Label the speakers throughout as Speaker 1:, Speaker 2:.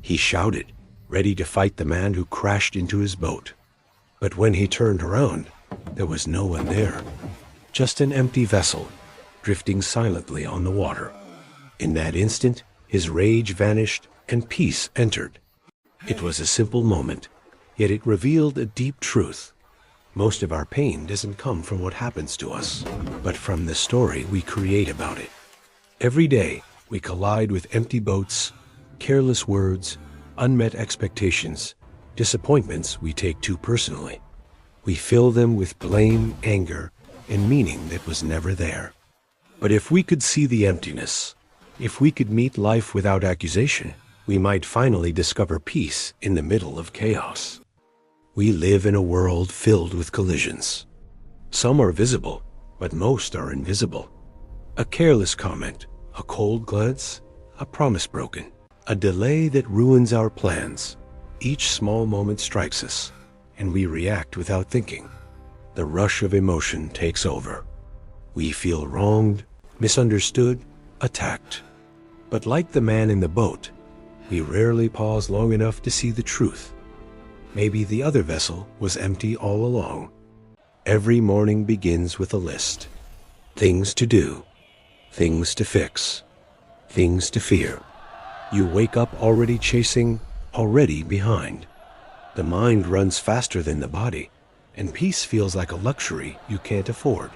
Speaker 1: He shouted, ready to fight the man who crashed into his boat. But when he turned around, there was no one there. Just an empty vessel, drifting silently on the water. In that instant, his rage vanished and peace entered. It was a simple moment, yet it revealed a deep truth. Most of our pain doesn't come from what happens to us, but from the story we create about it. Every day, we collide with empty boats, careless words, unmet expectations, disappointments we take too personally. We fill them with blame, anger, and meaning that was never there. But if we could see the emptiness, if we could meet life without accusation, we might finally discover peace in the middle of chaos. We live in a world filled with collisions. Some are visible, but most are invisible. A careless comment, a cold glance, a promise broken, a delay that ruins our plans. Each small moment strikes us, and we react without thinking. The rush of emotion takes over. We feel wronged, misunderstood, attacked. But like the man in the boat, we rarely pause long enough to see the truth. Maybe the other vessel was empty all along. Every morning begins with a list. Things to do, things to fix, things to fear. You wake up already chasing, already behind. The mind runs faster than the body, and peace feels like a luxury you can't afford.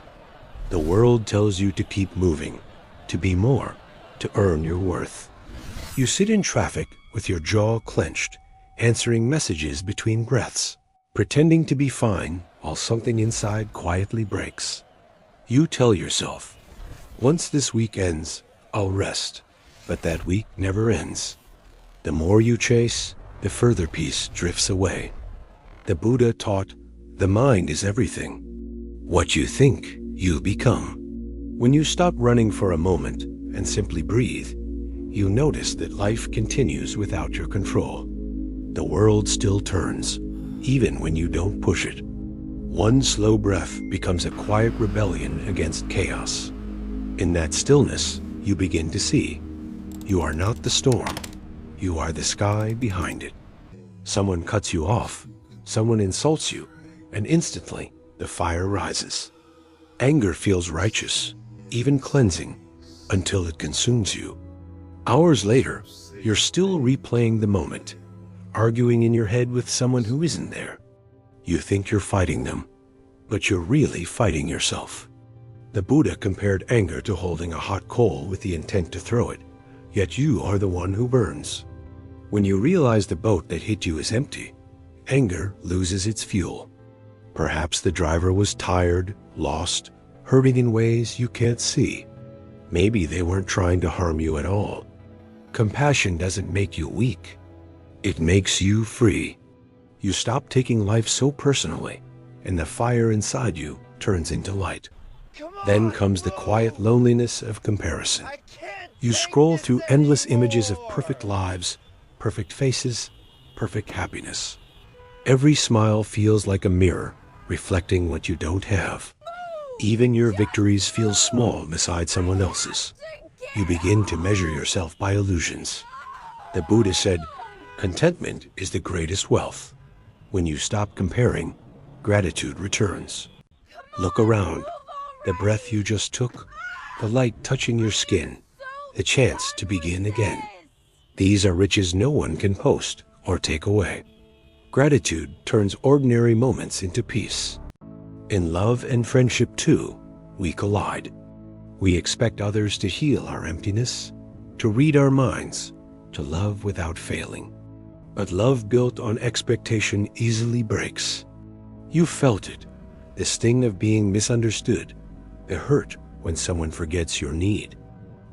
Speaker 1: The world tells you to keep moving, to be more, to earn your worth. You sit in traffic with your jaw clenched, answering messages between breaths, pretending to be fine while something inside quietly breaks. You tell yourself, once this week ends, I'll rest, but that week never ends. The more you chase, the further peace drifts away. The Buddha taught, the mind is everything. What you think, you become. When you stop running for a moment and simply breathe, you notice that life continues without your control. The world still turns, even when you don't push it. One slow breath becomes a quiet rebellion against chaos. In that stillness, you begin to see. You are not the storm. You are the sky behind it. Someone cuts you off, someone insults you, and instantly the fire rises. Anger feels righteous, even cleansing, until it consumes you. Hours later, you're still replaying the moment, arguing in your head with someone who isn't there. You think you're fighting them, but you're really fighting yourself. The Buddha compared anger to holding a hot coal with the intent to throw it, yet you are the one who burns. When you realize the boat that hit you is empty, anger loses its fuel. Perhaps the driver was tired, lost, hurting in ways you can't see. Maybe they weren't trying to harm you at all. Compassion doesn't make you weak. It makes you free. You stop taking life so personally, and the fire inside you turns into light. Then comes the quiet loneliness of comparison. You scroll through endless images of perfect lives, perfect faces, perfect happiness. Every smile feels like a mirror, reflecting what you don't have. Even your victories feel small beside someone else's. You begin to measure yourself by illusions. The Buddha said, contentment is the greatest wealth. When you stop comparing, gratitude returns. Look around. The breath you just took, the light touching your skin, the chance to begin again. These are riches no one can post or take away. Gratitude turns ordinary moments into peace. In love and friendship too, we collide. We expect others to heal our emptiness, to read our minds, to love without failing. But love built on expectation easily breaks. You felt it, the sting of being misunderstood, the hurt when someone forgets your need.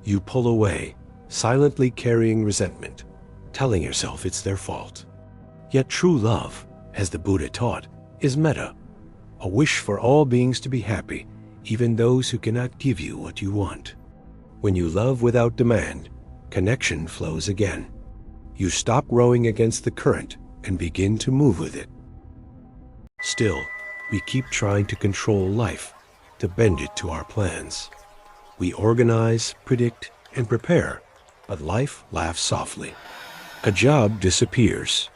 Speaker 1: You pull away, silently carrying resentment, telling yourself it's their fault. Yet true love, as the Buddha taught, is metta, a wish for all beings to be happy, even those who cannot give you what you want. When you love without demand, connection flows again. You stop rowing against the current and begin to move with it. Still, we keep trying to control life, to bend it to our plans. We organize, predict, and prepare, but life laughs softly. A job disappears.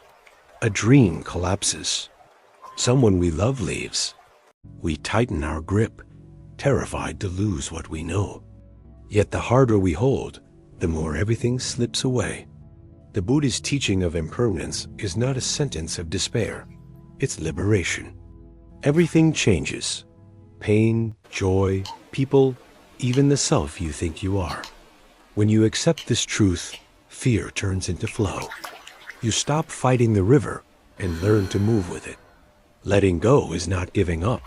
Speaker 1: A dream collapses. Someone we love leaves. We tighten our grip, terrified to lose what we know. Yet the harder we hold, the more everything slips away. The Buddha's teaching of impermanence is not a sentence of despair. It's liberation. Everything changes. Pain, joy, people, even the self you think you are. When you accept this truth, fear turns into flow. You stop fighting the river and learn to move with it. Letting go is not giving up.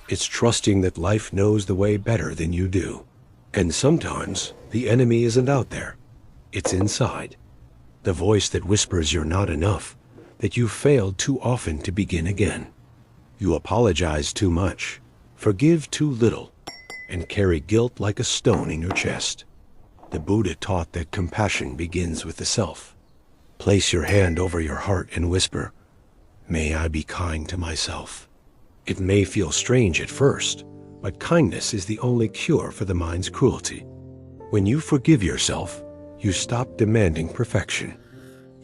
Speaker 1: It's trusting that life knows the way better than you do. And sometimes the enemy isn't out there. It's inside. The voice that whispers you're not enough, that you've failed too often to begin again. You apologize too much, forgive too little, and carry guilt like a stone in your chest. The Buddha taught that compassion begins with the self. Place your hand over your heart and whisper, "May I be kind to myself." It may feel strange at first, but kindness is the only cure for the mind's cruelty. When you forgive yourself, you stop demanding perfection.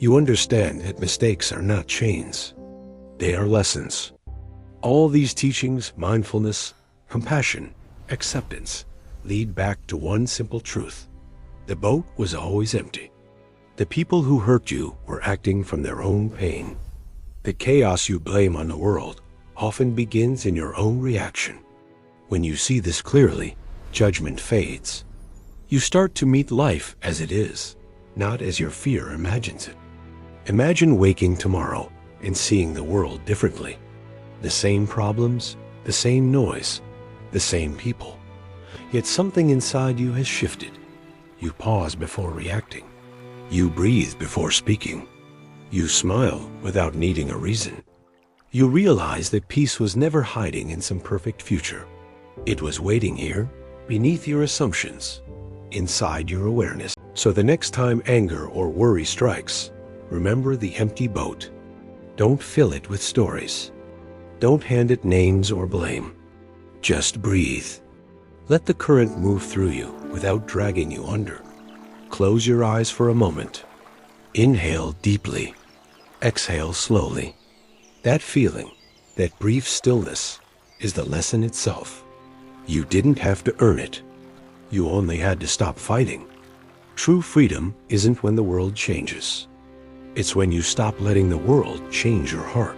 Speaker 1: You understand that mistakes are not chains. They are lessons. All these teachings, mindfulness, compassion, acceptance, lead back to one simple truth. The boat was always empty. The people who hurt you were acting from their own pain. The chaos you blame on the world often begins in your own reaction. When you see this clearly, judgment fades. You start to meet life as it is, not as your fear imagines it. Imagine waking tomorrow and seeing the world differently. The same problems, the same noise, the same people. Yet something inside you has shifted. You pause before reacting. You breathe before speaking. You smile without needing a reason. You realize that peace was never hiding in some perfect future. It was waiting here, beneath your assumptions, inside your awareness. So the next time anger or worry strikes, remember the empty boat. Don't fill it with stories. Don't hand it names or blame. Just breathe. Let the current move through you without dragging you under. Close your eyes for a moment. Inhale deeply. Exhale slowly. That feeling, that brief stillness, is the lesson itself. You didn't have to earn it. You only had to stop fighting. True freedom isn't when the world changes. It's when you stop letting the world change your heart.